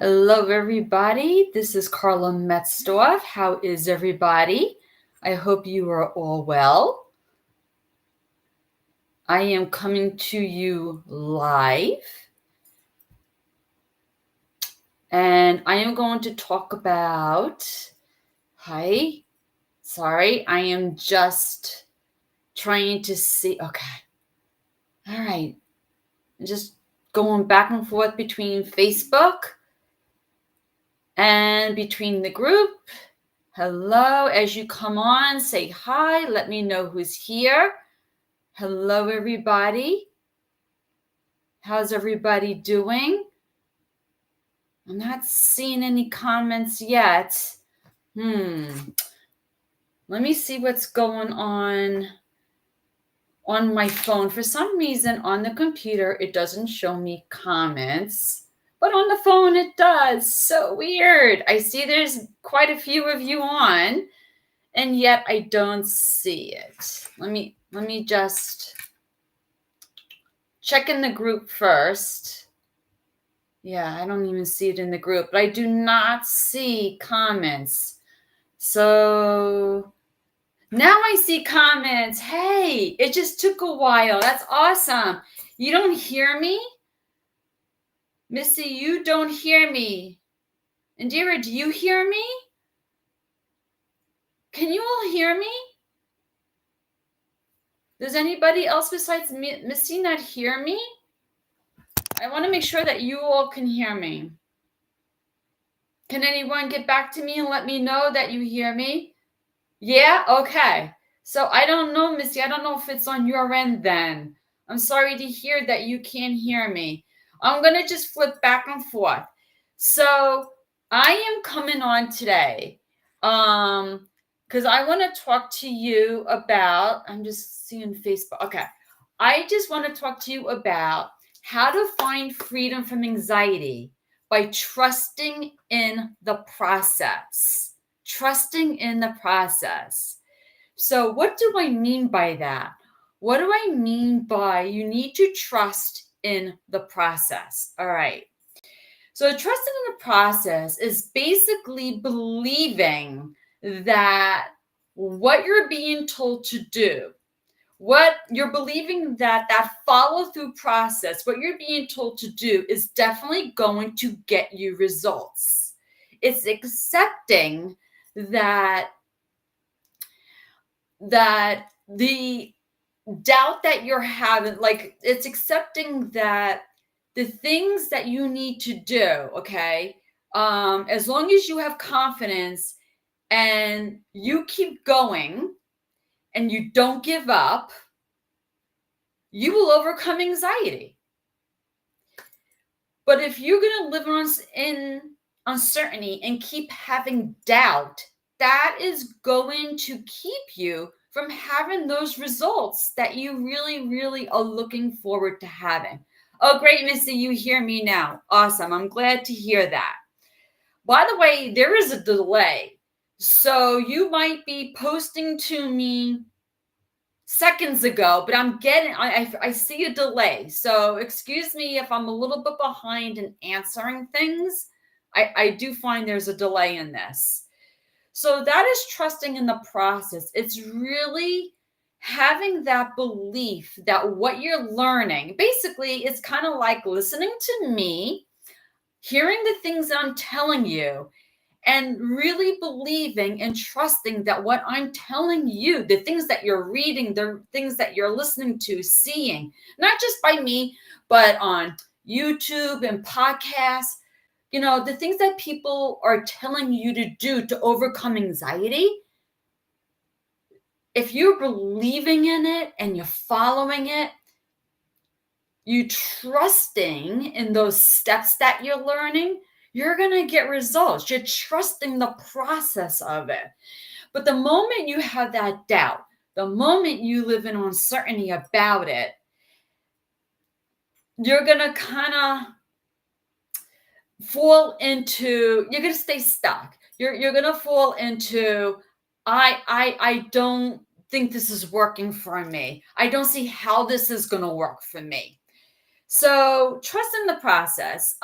Hello, everybody. This is Carla Metzdorf. How is everybody? I hope you are all well. I am coming to you live, and I am going to talk about. Hi, sorry, I am just trying to see. Okay, all right, just going back and forth between Facebook and between the group. Hello, as you come on, say hi. Let me know who's here. Hello, everybody. How's everybody doing? I'm not seeing any comments yet. Let me see what's going on my phone. For some reason, on the computer, it doesn't show me comments, but on the phone, it does. So weird. I see there's quite a few of you on, and yet I don't see it. Let me just check in the group first. Yeah, I don't even see it in the group, but I do not see comments. So now I see comments. Hey, it just took a while. That's awesome. You don't hear me? Missy, you don't hear me. Indira, do you hear me? Can you all hear me? Does anybody else besides Missy not hear me? I want to make sure that you all can hear me. Can anyone get back to me and let me know that you hear me? Yeah? Okay. So I don't know, Missy. I don't know if it's on your end then. I'm sorry to hear that you can't hear me. I'm going to just flip back and forth. So I am coming on today because I want to talk to you about, I'm just seeing Facebook. Okay. I just want to talk to you about how to find freedom from anxiety by trusting in the process. Trusting in the process. So what do I mean by that? What do I mean by you need to trust in the process? All right. So trusting in the process is basically believing that what you're being told to do, what you're believing that follow through process, what you're being told to do is definitely going to get you results. It's accepting that the doubt that you're having, like it's accepting that the things that you need to do, okay, as long as you have confidence and you keep going and you don't give up, you will overcome anxiety. But if you're going to live in uncertainty and keep having doubt, that is going to keep you from having those results that you really, really are looking forward to having. Oh, great, Missy, you hear me now. Awesome. I'm glad to hear that. By the way, there is a delay. So you might be posting to me seconds ago, but I see a delay. So excuse me if I'm a little bit behind in answering things. I do find there's a delay in this. So that is trusting in the process. It's really having that belief that what you're learning, basically, it's kind of like listening to me, hearing the things I'm telling you, and really believing and trusting that what I'm telling you, the things that you're reading, the things that you're listening to, seeing, not just by me, but on YouTube and podcasts, the things that people are telling you to do to overcome anxiety, if you're believing in it and you're following it, you trusting in those steps that you're learning, you're going to get results. You're trusting the process of it. But the moment you have that doubt, the moment you live in uncertainty about it, you're going to kind of you're going to stay stuck. You're going to fall into, I don't think this is working for me. I don't see how this is going to work for me. So trust in the process.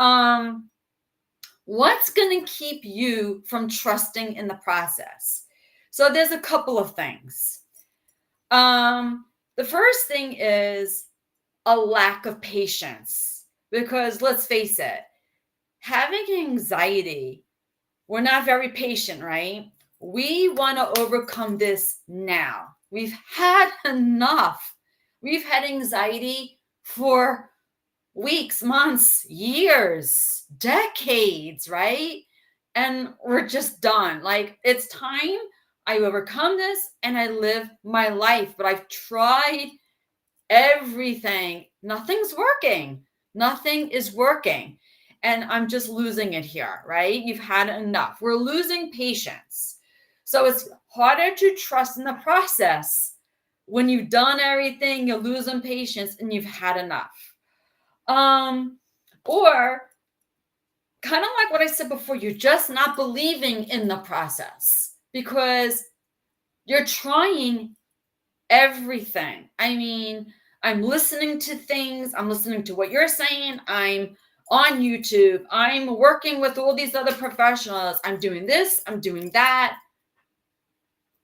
What's going to keep you from trusting in the process? So there's a couple of things. The first thing is a lack of patience, because let's face it, having anxiety, we're not very patient, right? We want to overcome this now. We've had enough. We've had anxiety for weeks, months, years, decades, right? And we're just done. Like, it's time I overcome this and I live my life. But I've tried everything. Nothing's working. Nothing is working. And I'm just losing it here, right? You've had enough. We're losing patience. So it's harder to trust in the process when you've done everything, you're losing patience and you've had enough. Or kind of like what I said before, you're just not believing in the process because you're trying everything. I mean, I'm listening to things. I'm listening to what you're saying. I'm on YouTube. I'm working with all these other professionals. I'm doing this. I'm doing that.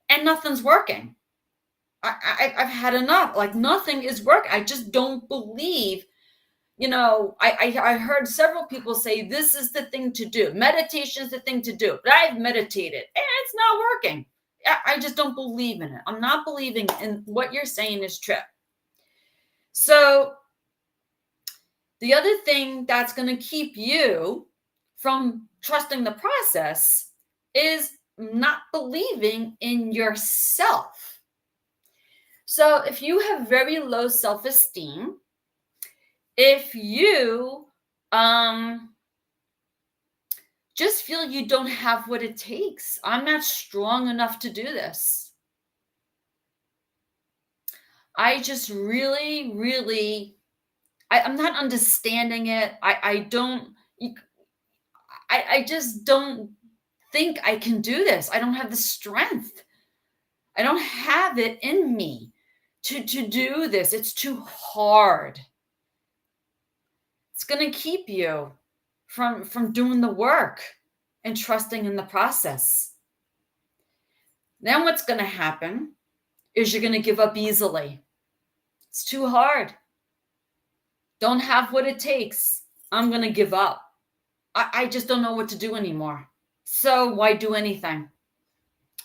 And nothing's working. I've had enough. Like, nothing is working. I just don't believe. I heard several people say this is the thing to do. Meditation is the thing to do. But I've meditated and it's not working. I just don't believe in it. I'm not believing in what you're saying is true. So the other thing that's going to keep you from trusting the process is not believing in yourself. So if you have very low self-esteem, if you just feel you don't have what it takes, I'm not strong enough to do this. I just really, I'm not understanding it. I just don't think I can do this. I don't have the strength. I don't have it in me to do this. It's too hard. It's going to keep you from doing the work and trusting in the process. Then what's going to happen is you're going to give up easily. It's too hard. Don't have what it takes. I'm going to give up. I just don't know what to do anymore. So why do anything?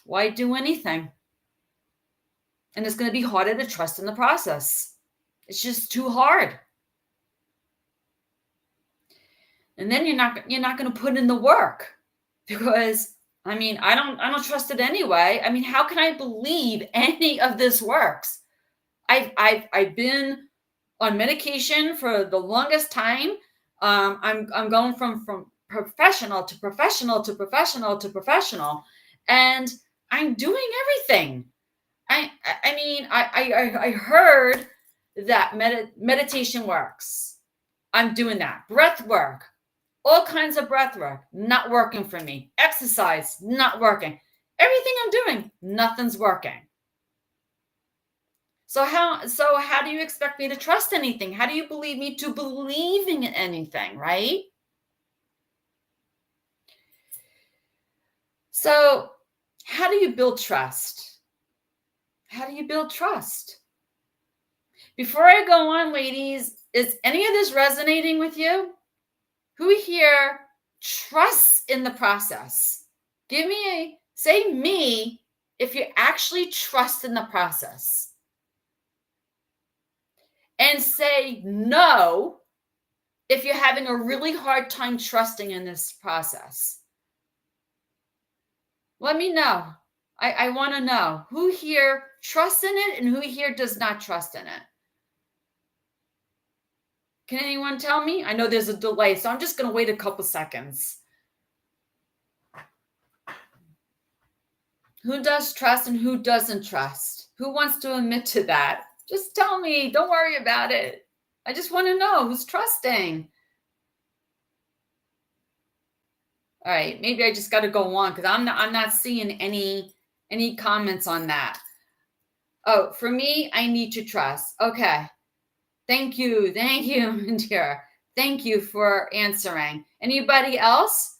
Why do anything? And it's going to be harder to trust in the process. It's just too hard. And then you're not going to put in the work because I don't trust it anyway. I mean, how can I believe any of this works? I've been on medication for the longest time. I'm going from professional to professional to professional to professional, and I'm doing everything. I heard that meditation works. I'm doing that. Breath work, all kinds of breath work, not working for me. Exercise, not working. Everything I'm doing, nothing's working. So how do you expect me to trust anything? How do you believe me to believing in anything, right? So how do you build trust? How do you build trust? Before I go on, ladies, is any of this resonating with you? Who here trusts in the process? Say me if you actually trust in the process. And say no if you're having a really hard time trusting in this process. Let me know. I want to know who here trusts in it and who here does not trust in it. Can anyone tell me? I know there's a delay, so I'm just going to wait a couple seconds. Who does trust and who doesn't trust? Who wants to admit to that? Just tell me. Don't worry about it. I just want to know who's trusting. All right, maybe I just got to go on because I'm not seeing any comments on that. Oh, for me, I need to trust. Okay. Thank you, Indira. Thank you for answering. Anybody else?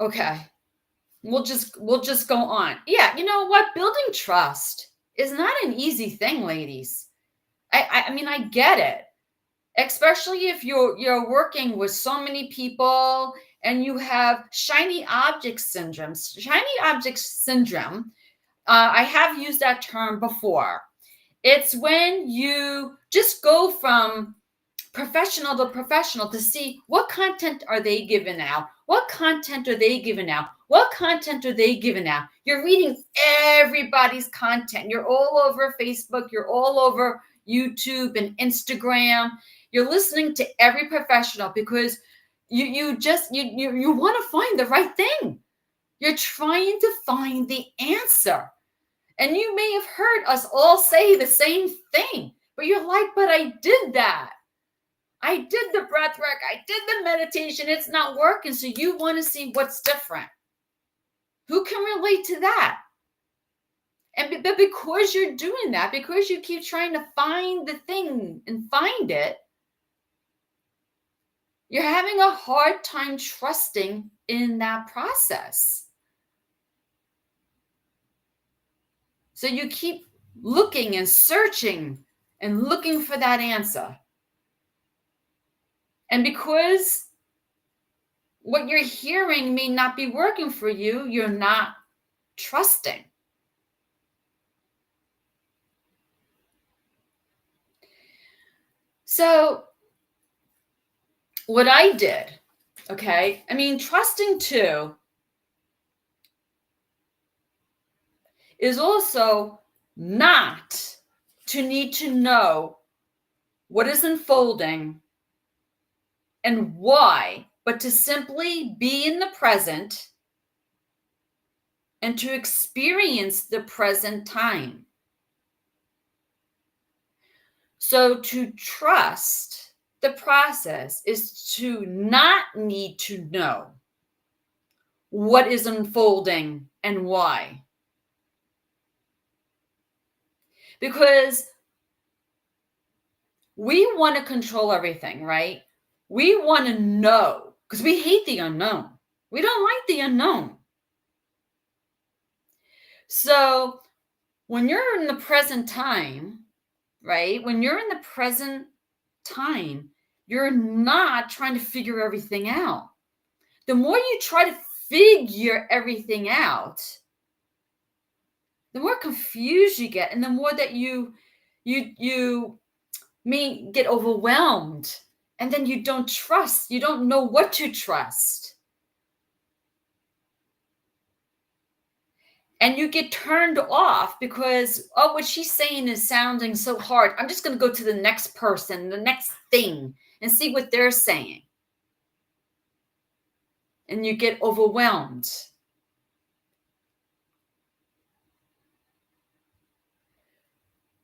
Okay. We'll just go on. Yeah, you know what? Building trust is not an easy thing, ladies. I mean, I get it. Especially if you're working with so many people and you have shiny object syndrome. Shiny object syndrome, I have used that term before. It's when you just go from professional to professional to see what content are they giving out, what content are they giving out, what content are they giving out. You're reading everybody's content. You're all over Facebook, you're all over YouTube and Instagram. You're listening to every professional because you want to find the right thing. You're trying to find the answer. And you may have heard us all say the same thing, but you're like, but I did that. I did the breath work. I did the meditation. It's not working. So you want to see what's different. Who can relate to that? And but because you're doing that, because you keep trying to find the thing and find it, you're having a hard time trusting in that process. So you keep looking and searching and looking for that answer. And because what you're hearing may not be working for you, you're not trusting. So what I did, okay, I mean, trusting too is also not to need to know what is unfolding and why, but to simply be in the present and to experience the present time. So to trust the process is to not need to know what is unfolding and why. Because we want to control everything, right? We want to know because we hate the unknown. We don't like the unknown. So when you're in the present time, right? When you're in the present time, you're not trying to figure everything out. The more you try to figure everything out, the more confused you get, and the more that you may get overwhelmed, and then you don't trust. You don't know what to trust. And you get turned off because, oh, what she's saying is sounding so hard. I'm just going to go to the next person, the next thing, and see what they're saying. And you get overwhelmed.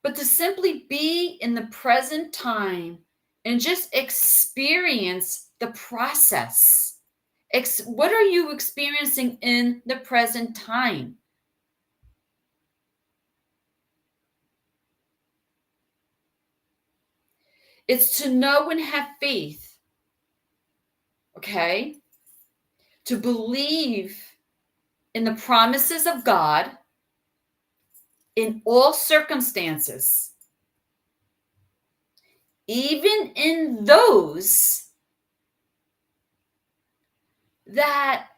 But to simply be in the present time and just experience the process. What are you experiencing in the present time? It's to know and have faith, okay? To believe in the promises of God in all circumstances, even in those that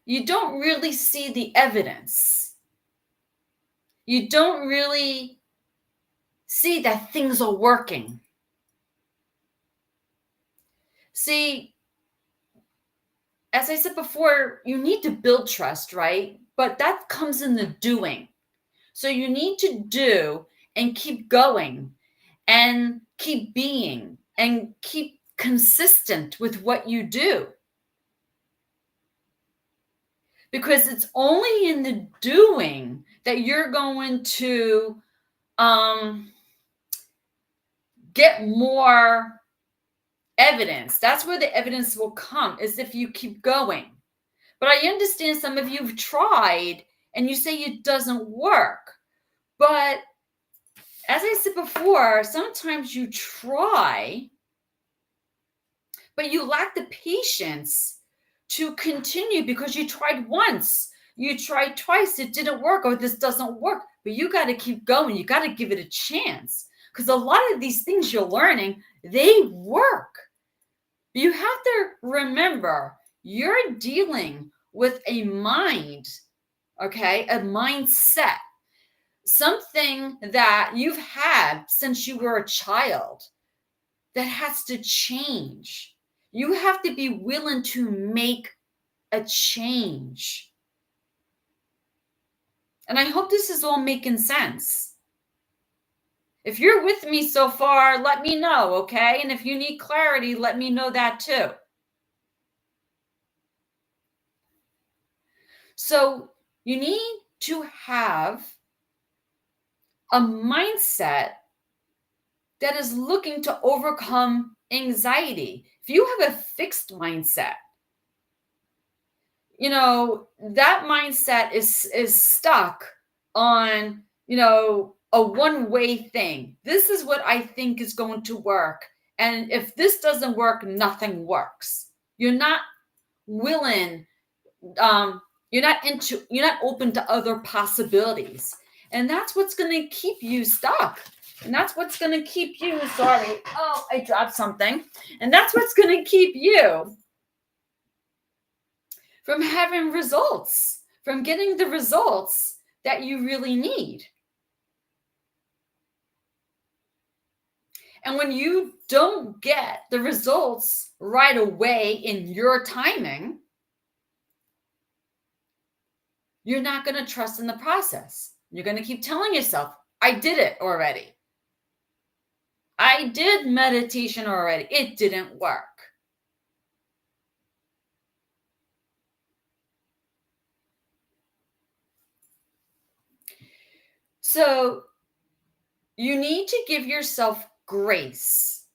you don't really see the evidence. You don't really see that things are working. See, as I said before, you need to build trust, right? But that comes in the doing. So you need to do and keep going and keep being and keep consistent with what you do. Because it's only in the doing that you're going to get more evidence. That's where the evidence will come, is if you keep going. But I understand some of you have tried and you say it doesn't work. But as I said before, sometimes you try, but you lack the patience to continue because you tried once, you tried twice, it didn't work, or this doesn't work. But you got to keep going. You got to give it a chance, because a lot of these things you're learning, they work. You have to remember, you're dealing with a mind, okay, a mindset, something that you've had since you were a child that has to change. You have to be willing to make a change. And I hope this is all making sense. If you're with me so far, let me know, okay? And if you need clarity, let me know that too. So you need to have a mindset that is looking to overcome anxiety. If you have a fixed mindset, that mindset is stuck on, a one-way thing. This is what I think is going to work. And if this doesn't work, nothing works. You're not willing, you're not open to other possibilities. And that's what's going to keep you stuck. And that's what's going to keep you, I dropped something. And that's what's going to keep you from having results, from getting the results that you really need. And when you don't get the results right away in your timing, you're not going to trust in the process. You're going to keep telling yourself, I did it already. I did meditation already. It didn't work. So you need to give yourself grace.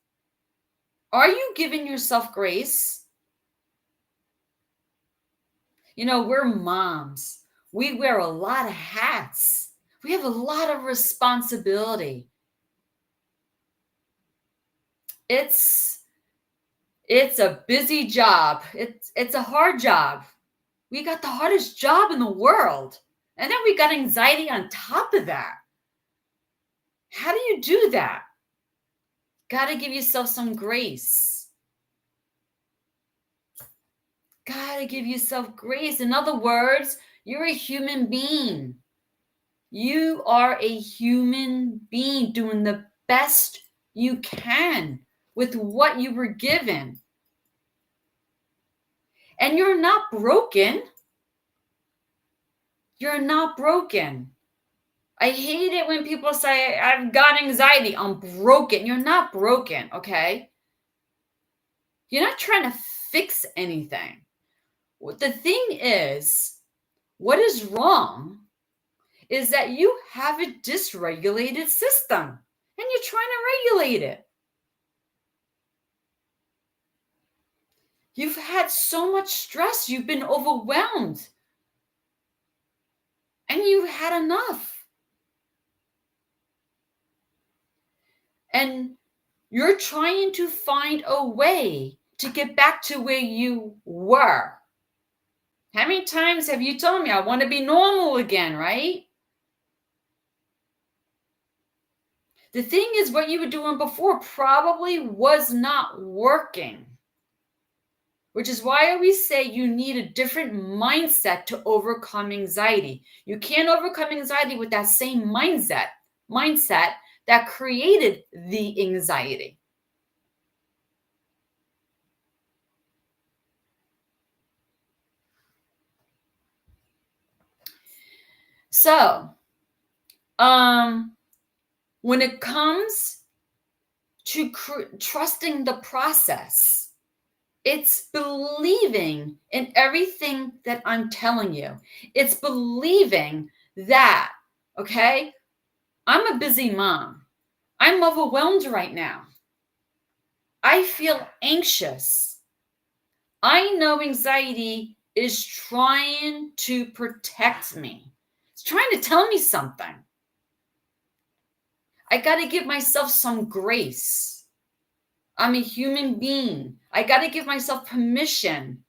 Are you giving yourself grace? We're moms. We wear a lot of hats. We have a lot of responsibility. It's a busy job. It's a hard job. We got the hardest job in the world. And then we got anxiety on top of that. How do you do that? Got to give yourself some grace. Got to give yourself grace. In other words, you're a human being. You are a human being doing the best you can with what you were given. And you're not broken. You're not broken. I hate it when people say, I've got anxiety, I'm broken. You're not broken, okay? You're not trying to fix anything. The thing is, what is wrong is that you have a dysregulated system and you're trying to regulate it. You've had so much stress, you've been overwhelmed, and you've had enough. And you're trying to find a way to get back to where you were. How many times have you told me I want to be normal again, right? The thing is, what you were doing before probably was not working, which is why I always say you need a different mindset to overcome anxiety. You can't overcome anxiety with that same mindset that created the anxiety. So, when it comes to trusting the process, it's believing in everything that I'm telling you. It's believing that, okay, I'm a busy mom. I'm overwhelmed right now. I feel anxious. I know anxiety is trying to protect me. It's trying to tell me something. I got to give myself some grace. I'm a human being. I got to give myself permission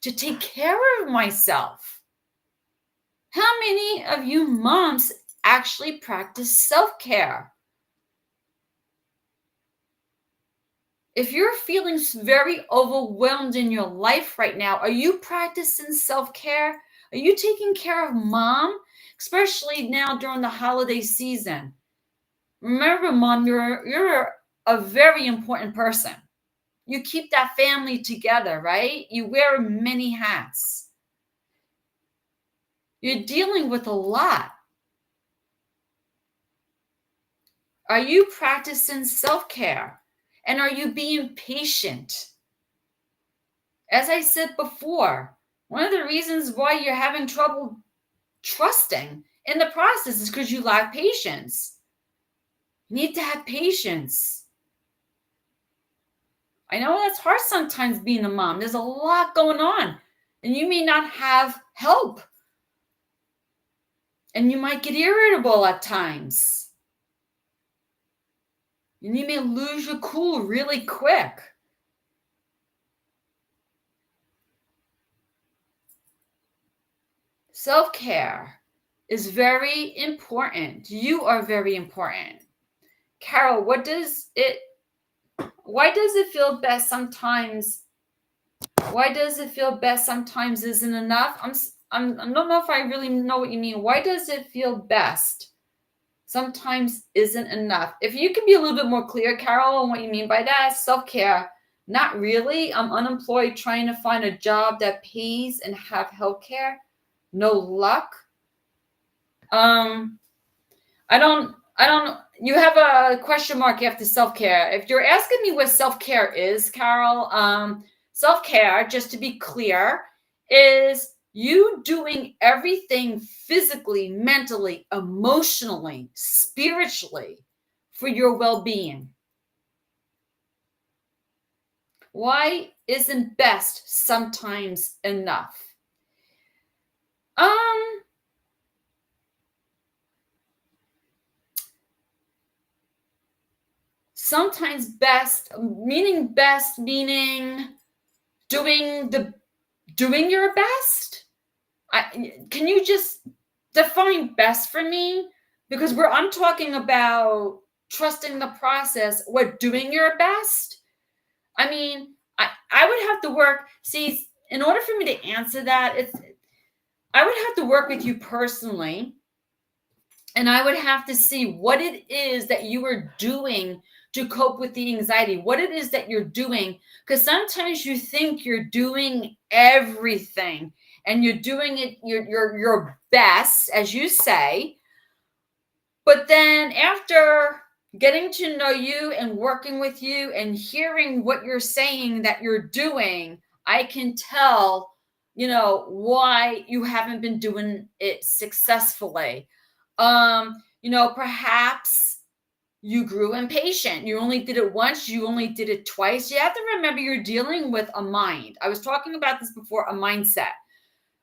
to take care of myself. How many of you moms actually practice self-care? If you're feeling very overwhelmed in your life right now, are you practicing self-care? Are you taking care of mom? Especially now during the holiday season. Remember, mom, you're a very important person. You keep that family together, right? You wear many hats. You're dealing with a lot. Are you practicing self-care? And are you being patient? As I said before, one of the reasons why you're having trouble trusting in the process is because you lack patience. You need to have patience. I know that's hard sometimes being a mom. There's a lot going on, and you may not have help. And you might get irritable at times. And you may lose your cool really quick. Self-care is very important. You are very important. Carol, why does it feel best sometimes? Why does it feel best sometimes isn't enough? I don't know if I really know what you mean. Why does it feel best sometimes isn't enough? If you can be a little bit more clear, Carol, on what you mean by that. Self-care, not really. I'm unemployed trying to find a job that pays and have healthcare. No luck. I don't, you have a question mark after self-care. If you're asking me what self-care is, Carol, self-care, just to be clear, is you doing everything physically, mentally, emotionally, spiritually for your well-being. Why isn't best sometimes enough? Sometimes best meaning doing your best. Can you just define best for me? Because I'm talking about trusting the process. What, doing your best? I mean, I would have to work. See, in order for me to answer that, I would have to work with you personally, and I would have to see what it is that you are doing to cope with the anxiety, what it is that you're doing. Because sometimes you think you're doing everything and you're doing it your best, as you say. But then after getting to know you and working with you and hearing what you're saying that you're doing, I can tell, why you haven't been doing it successfully. Perhaps you grew impatient. You only did it once. You only did it twice. You have to remember you're dealing with a mind. I was talking about this before, a mindset.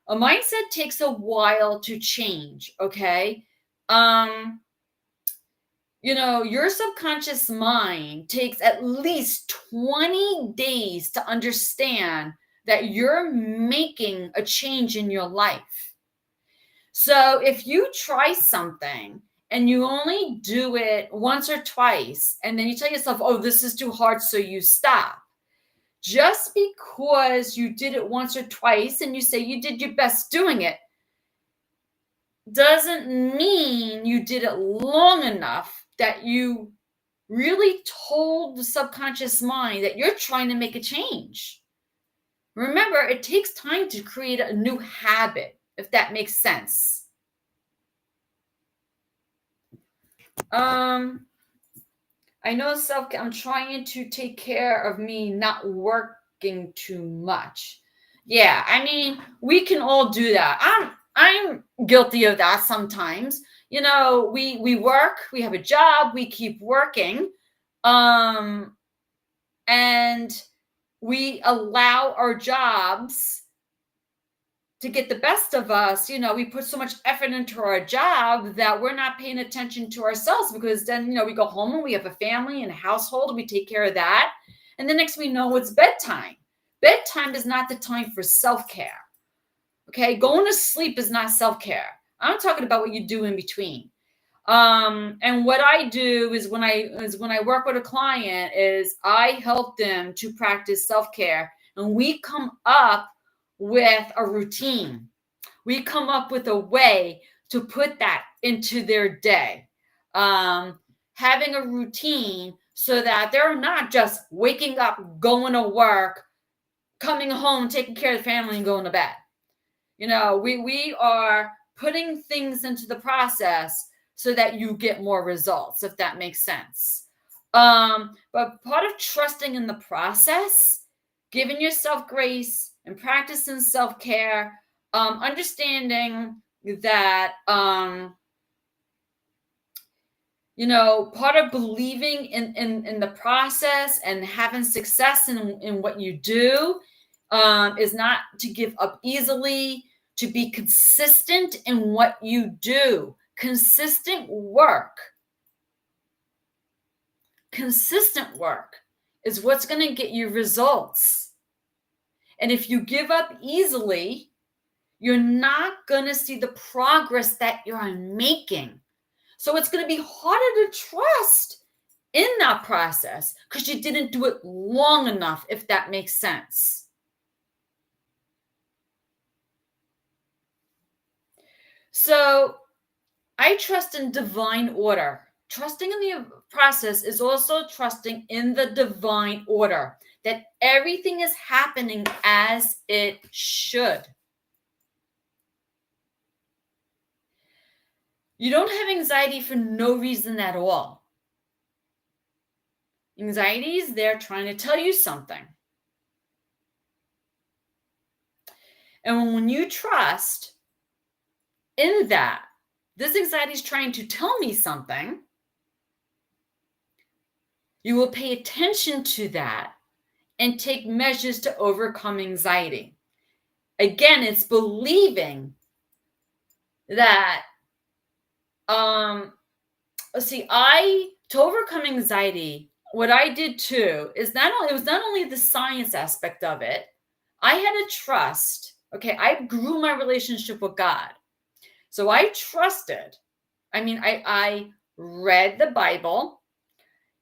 A mindset takes a while to change, okay? Your subconscious mind takes at least 20 days to understand that you're making a change in your life. So if you try something and you only do it once or twice, and then you tell yourself, oh, this is too hard, so you stop. Just because you did it once or twice and you say you did your best doing it, doesn't mean you did it long enough that you really told the subconscious mind that you're trying to make a change. Remember, it takes time to create a new habit, if that makes sense. I know I'm trying to take care of me not working too much. Yeah, I mean, we can all do that. I'm guilty of that sometimes. We work, we have a job, we keep working. And we allow our jobs to get the best of us. We put so much effort into our job that we're not paying attention to ourselves, because then, we go home and we have a family and a household and we take care of that. And the next we know, it's bedtime. Bedtime is not the time for self-care. Okay, going to sleep is not self-care. I'm talking about what you do in between. And what I do is when I work with a client is I help them to practice self-care, and we come up with a routine. We come up with a way to put that into their day. Having a routine so that they're not just waking up, going to work, coming home, taking care of the family, and going to bed. We are putting things into the process so that you get more results, if that makes sense. But part of trusting in the process, giving yourself grace and practicing self-care, understanding that, part of believing in the process and having success in what you do is not to give up easily, to be consistent in what you do. Consistent work is what's going to get you results. And if you give up easily, you're not going to see the progress that you're making. So it's going to be harder to trust in that process because you didn't do it long enough, if that makes sense. So I trust in divine order. Trusting in the process is also trusting in the divine order, that everything is happening as it should. You don't have anxiety for no reason at all. Anxiety is there trying to tell you something. And when you trust in that, this anxiety is trying to tell me something, you will pay attention to that and take measures to overcome anxiety. Again, it's believing that, to overcome anxiety, what I did too is it was not only the science aspect of it, I had to trust. Okay, I grew my relationship with God. So I trusted. I read the Bible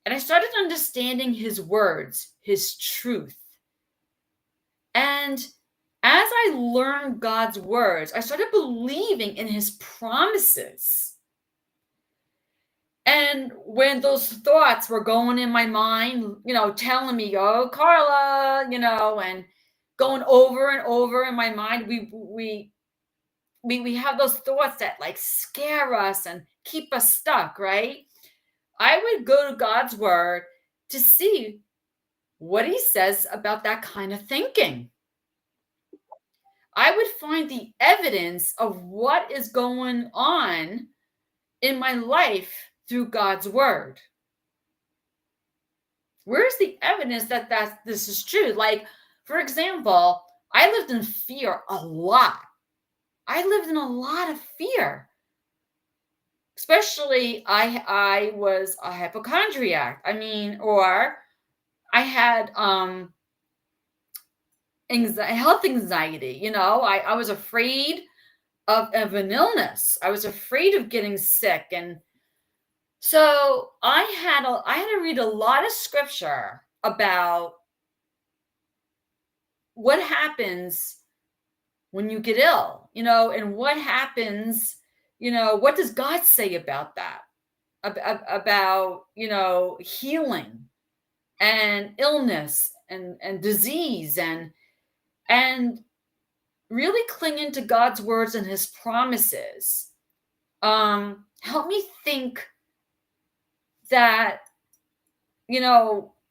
and I started understanding his words, his truth. And as I learned God's words, I started believing in his promises. And when those thoughts were going in my mind, telling me, "Oh, Carla," and going over and over in my mind, we have those thoughts that like scare us and keep us stuck, right? I would go to God's word to see what he says about that kind of thinking. I would find the evidence of what is going on in my life through God's word. Where's the evidence that this is true? Like, for example, I lived in fear a lot. I lived in a lot of fear. Especially, I was a hypochondriac. Or I had health anxiety. I was afraid of an illness. I was afraid of getting sick, and so I had to read a lot of scripture about what happens when you get ill, and what happens, what does God say about that? About, healing and illness and disease and really clinging to God's words and his promises. Help me think that,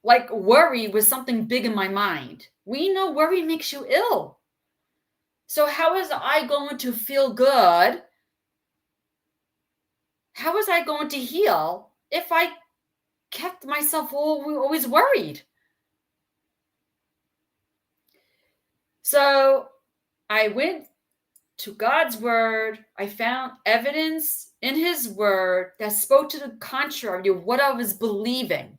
like worry was something big in my mind. We know worry makes you ill. So how is I going to feel good? How was I going to heal if I kept myself always worried? So I went to God's word. I found evidence in his word that spoke to the contrary of what I was believing.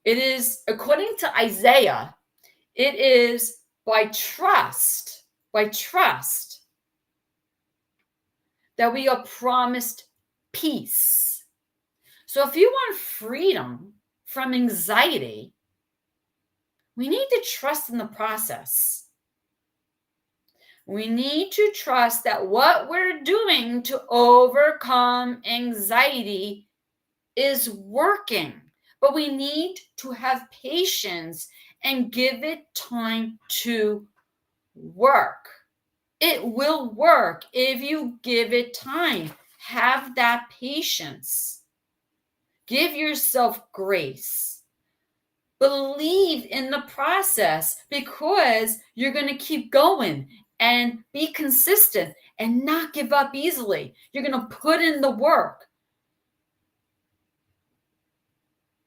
It is, according to Isaiah, it is by trust that we are promised peace. So if you want freedom from anxiety, we need to trust in the process. We need to trust that what we're doing to overcome anxiety is working. But we need to have patience and give it time to work. It will work if you give it time. Have that patience. Give yourself grace. Believe in the process, because you're going to keep going and be consistent and not give up easily. You're going to put in the work.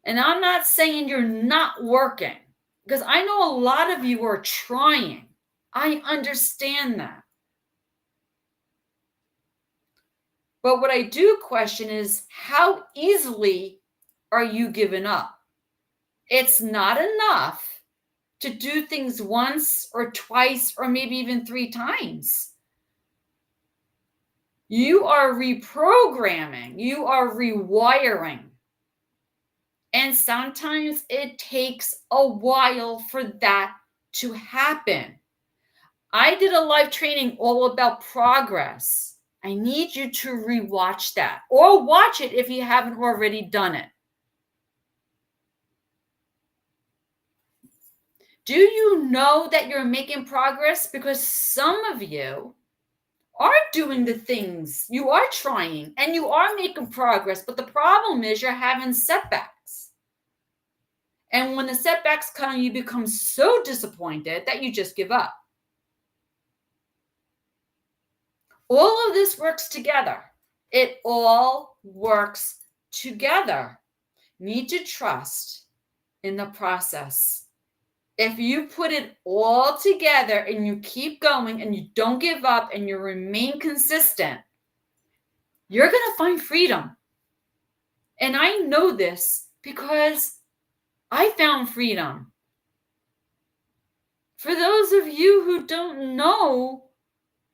And I'm not saying you're not working, because I know a lot of you are trying. I understand that. But what I do question is, how easily are you giving up? It's not enough to do things once or twice or maybe even 3 times. You are reprogramming, you are rewiring. And sometimes it takes a while for that to happen. I did a live training all about progress. I need you to rewatch that, or watch it if you haven't already done it. Do you know that you're making progress? Because some of you are doing the things, you are trying, and you are making progress, but the problem is you're having setbacks. And when the setbacks come, you become so disappointed that you just give up. All of this works together. It all works together. Need to trust in the process. If you put it all together and you keep going and you don't give up and you remain consistent, you're going to find freedom. And I know this because I found freedom. For those of you who don't know,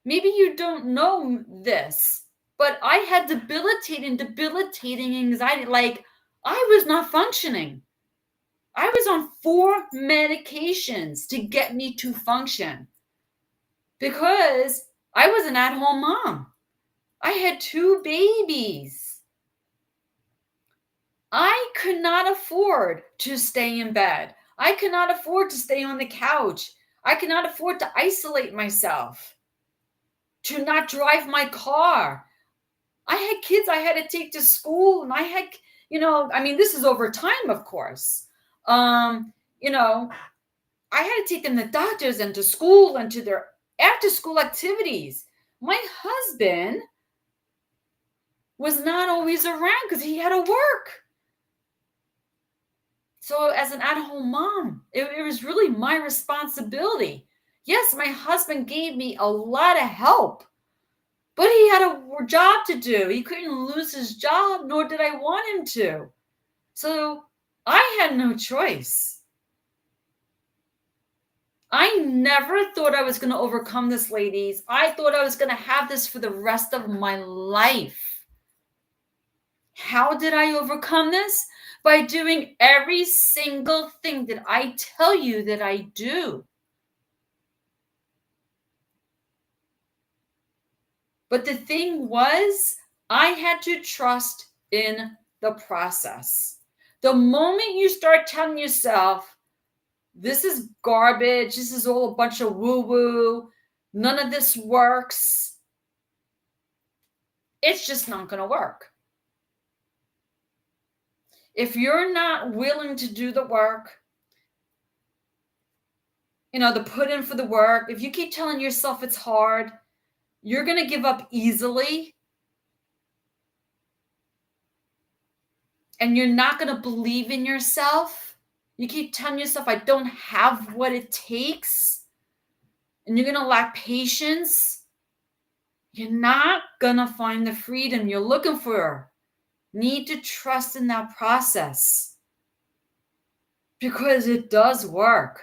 maybe you don't know this, but I had debilitating anxiety. Like, I was not functioning. I was on 4 medications to get me to function because I was an at-home mom. I had 2 babies. I could not afford to stay in bed. I could not afford to stay on the couch. I could not afford to isolate myself, to not drive my car. I had kids I had to take to school, and I had, this is over time, of course. I had to take them to doctors and to school and to their after school activities. My husband was not always around because he had to work. So as an at-home mom, it was really my responsibility. Yes, my husband gave me a lot of help, but he had a job to do. He couldn't lose his job, nor did I want him to. So I had no choice. I never thought I was going to overcome this, ladies. I thought I was going to have this for the rest of my life. How did I overcome this? By doing every single thing that I tell you that I do. But the thing was, I had to trust in the process. The moment you start telling yourself, this is garbage, this is all a bunch of woo-woo, none of this works, it's just not going to work. If you're not willing to do the work, to put in for the work, if you keep telling yourself it's hard, you're going to give up easily. And you're not going to believe in yourself. You keep telling yourself, I don't have what it takes. And you're going to lack patience. You're not going to find the freedom you're looking for. Need to trust in that process. because it does work.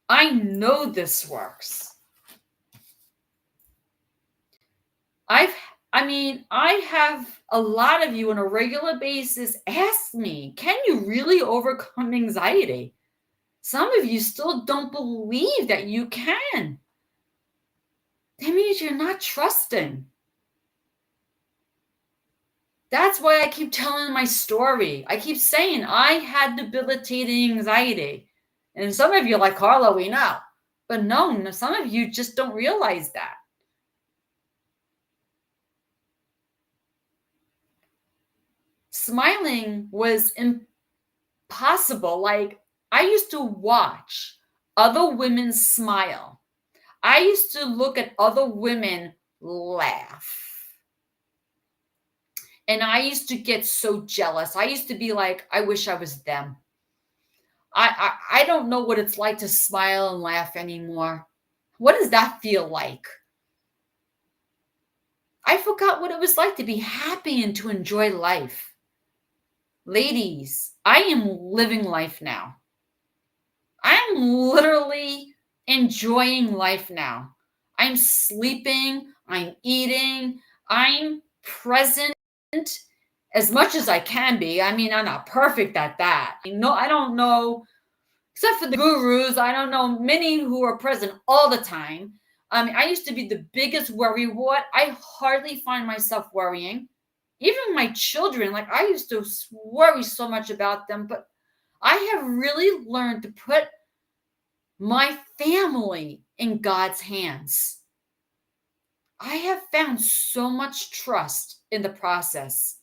I know this works. I have a lot of you on a regular basis ask me, can you really overcome anxiety? Some of you still don't believe that you can. That means you're not trusting. That's why I keep telling my story. I keep saying I had debilitating anxiety. And some of you are like, Carla, we know. But no, some of you just don't realize that. Smiling was impossible. Like, I used to watch other women smile. I used to look at other women laugh. And I used to get so jealous. I used to be like, I wish I was them. I don't know what it's like to smile and laugh anymore. What does that feel like? I forgot what it was like to be happy and to enjoy life. Ladies, I am living life now. I'm literally enjoying life now. I'm sleeping, I'm eating, I'm present as much as I can be. I mean, I'm not perfect at that. No, I don't know, except for the gurus, I don't know many who are present all the time. I mean, I used to be the biggest worrywart. I hardly find myself worrying. Even my children, like I used to worry so much about them, but I have really learned to put my family in God's hands. I have found so much trust in the process.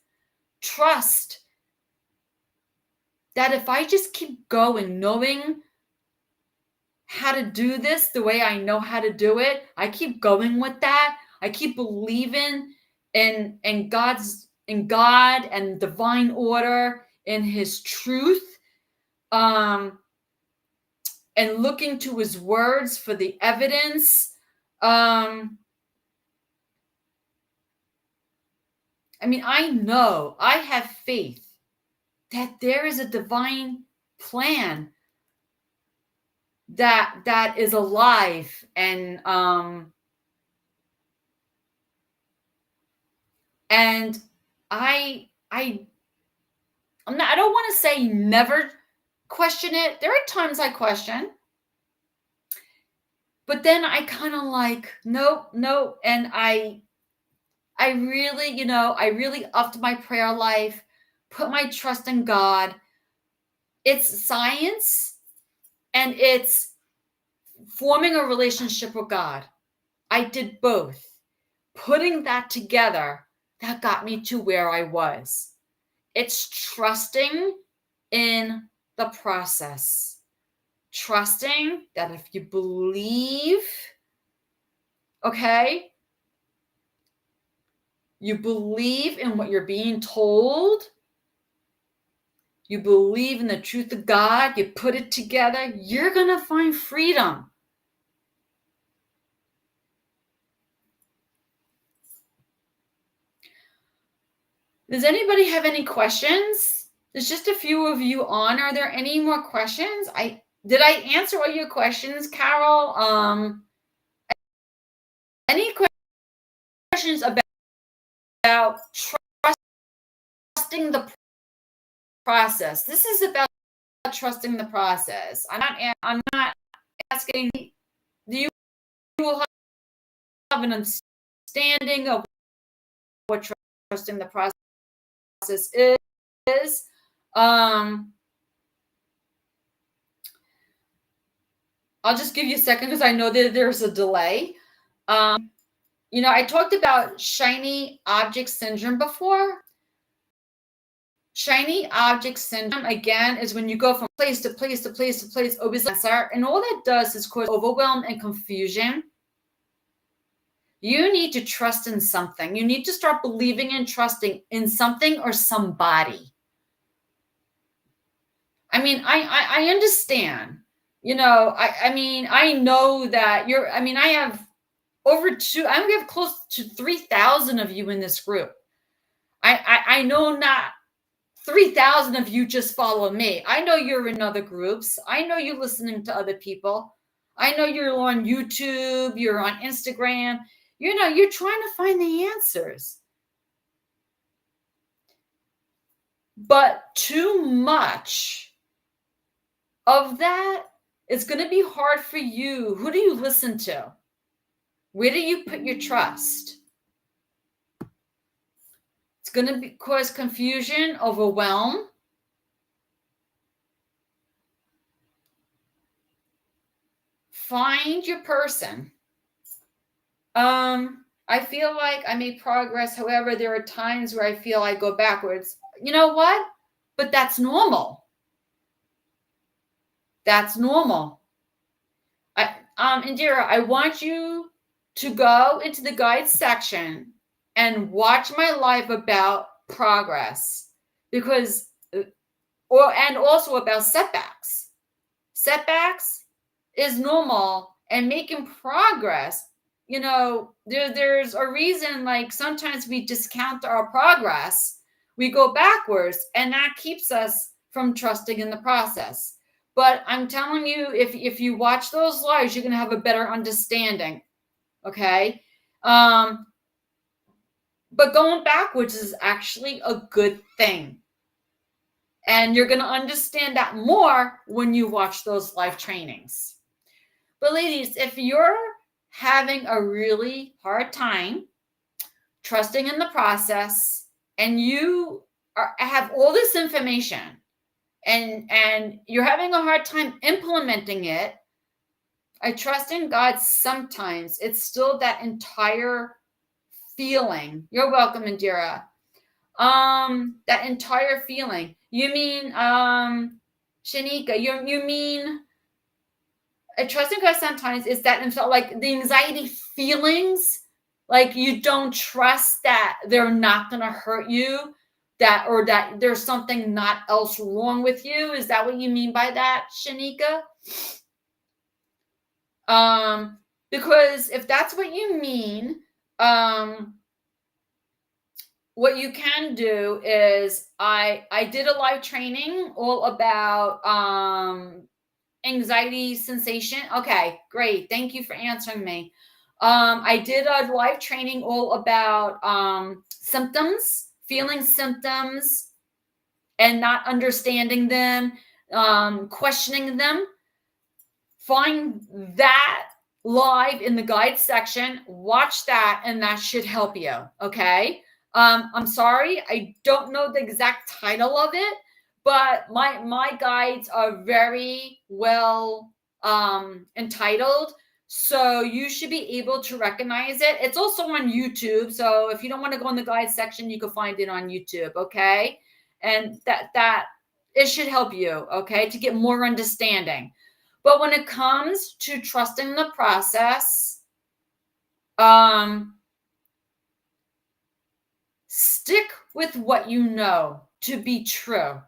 Trust that if I just keep going, knowing how to do this the way I know how to do it, I keep going with that. I keep believing in God and divine order, in his truth. And looking to his words for the evidence. I mean, I know, I have faith that there is a divine plan that is alive, and I don't want to say never question it. There are times I question, but then I kind of like, nope. And I really, I really upped my prayer life, put my trust in God. It's science and it's forming a relationship with God. I did both. Putting that together, that got me to where I was. It's trusting in the process. Trusting that if you believe, okay, you believe in what you're being told, you believe in the truth of God, you put it together, you're going to find freedom. Does anybody have any questions? There's just a few of you on. Are there any more questions? Did I answer all your questions, Carol? Any questions about trusting the process? This is about trusting the process. I'm not asking. Do you will have an understanding of what trusting the process is? I'll just give you a second because I know that there's a delay. I talked about shiny object syndrome before. Shiny object syndrome, again, is when you go from place to place to place to place, always answer, and all that does is cause overwhelm and confusion. You need to trust in something. You need to start believing and trusting in something or somebody. I mean, I understand. I know that I have I have close to 3,000 of you in this group. I know not 3,000 of you just follow me. I know you're in other groups. I know you're listening to other people. I know you're on YouTube, you're on Instagram. You know, you're trying to find the answers. But too much of that is going to be hard for you. Who do you listen to? Where do you put your trust? It's going to cause confusion, overwhelm. Find your person. I feel like I made progress. However, there are times where I feel I go backwards. You know what? But that's normal. That's normal. Indira, I want you to go into the guide section and watch my live about progress, because, and also about setbacks. Setbacks is normal, and making progress, you know, there's a reason. Like sometimes we discount our progress, we go backwards, and that keeps us from trusting in the process. But I'm telling you, if you watch those lives, you're going to have a better understanding. Okay. But going backwards is actually a good thing. And you're going to understand that more when you watch those live trainings. But ladies, if you're having a really hard time trusting in the process, and you have all this information, and you're having a hard time implementing it, I trust in God. Sometimes it's still that entire feeling. You're welcome, Indira. That entire feeling. You mean, Shanika, you mean, I trust in God sometimes is that, like the anxiety feelings, like you don't trust that they're not going to hurt you, or that there's something not else wrong with you. Is that what you mean by that, Shanika? Because if that's what you mean, what you can do is, I did a live training all about anxiety sensation. Okay, great. Thank you for answering me. I did a live training all about symptoms, feeling symptoms and not understanding them, questioning them. Find that live in the guide section. Watch that, and that should help you. Okay. I'm sorry, I don't know the exact title of it, but my guides are very well entitled, so you should be able to recognize it. It's also on YouTube, so if you don't want to go in the guide section, you can find it on YouTube. Okay. And that it should help you, okay, to get more understanding. But when it comes to trusting the process, stick with what you know to be true.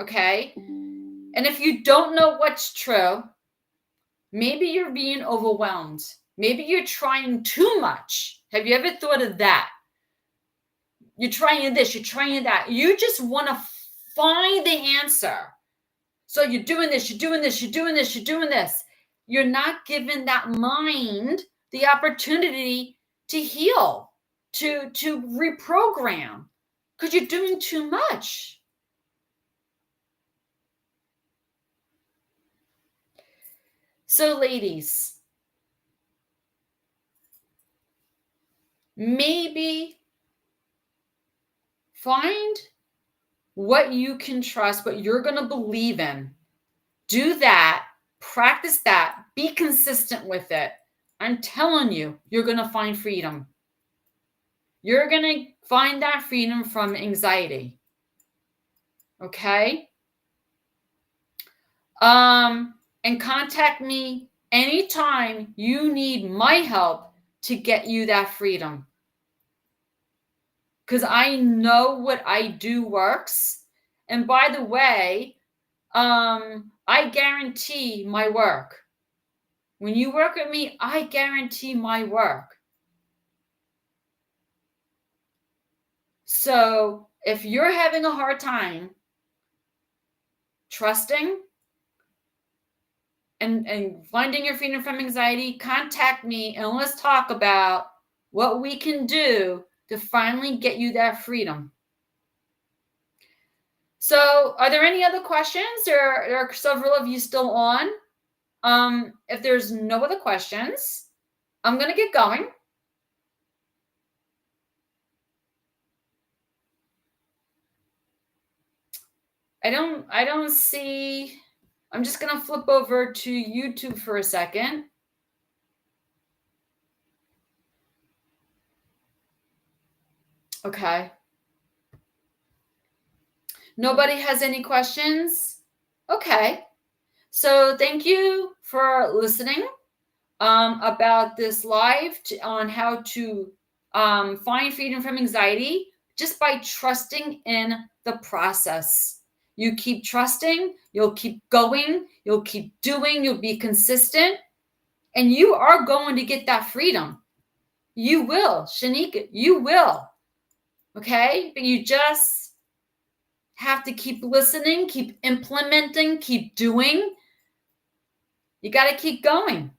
Okay. And if you don't know what's true, maybe you're being overwhelmed. Maybe you're trying too much. Have you ever thought of that? You're trying this, you're trying that. You just want to find the answer. So you're doing this, you're doing this, you're doing this, you're doing this. You're not giving that mind the opportunity to heal, to reprogram, because you're doing too much. So ladies, maybe find what you can trust, what you're going to believe in. Do that, practice that, be consistent with it. I'm telling you, you're going to find freedom. You're going to find that freedom from anxiety. Okay? And contact me anytime you need my help to get you that freedom. Because I know what I do works. And by the way, I guarantee my work. When you work with me, I guarantee my work. So if you're having a hard time trusting and finding your freedom from anxiety, contact me and let's talk about what we can do to finally get you that freedom. So are there any other questions? There are several of you still on. If there's no other questions, I'm going to get going. I don't see, I'm just going to flip over to YouTube for a second. Okay. Nobody has any questions? Okay. So thank you for listening about this live on how to find freedom from anxiety just by trusting in the process. You keep trusting, you'll keep going, you'll keep doing, you'll be consistent, and you are going to get that freedom. You will, Shanika, you will. Okay? But you just have to keep listening, keep implementing, keep doing. You got to keep going.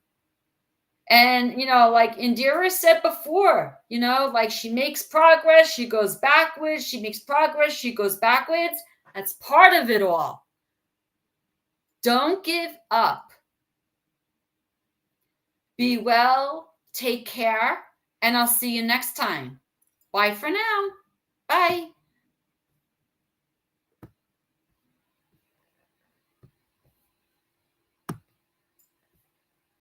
And, like Indira said before, like she makes progress, she goes backwards, she makes progress, she goes backwards. That's part of it all. Don't give up. Be well, take care, and I'll see you next time. Bye for now. Bye.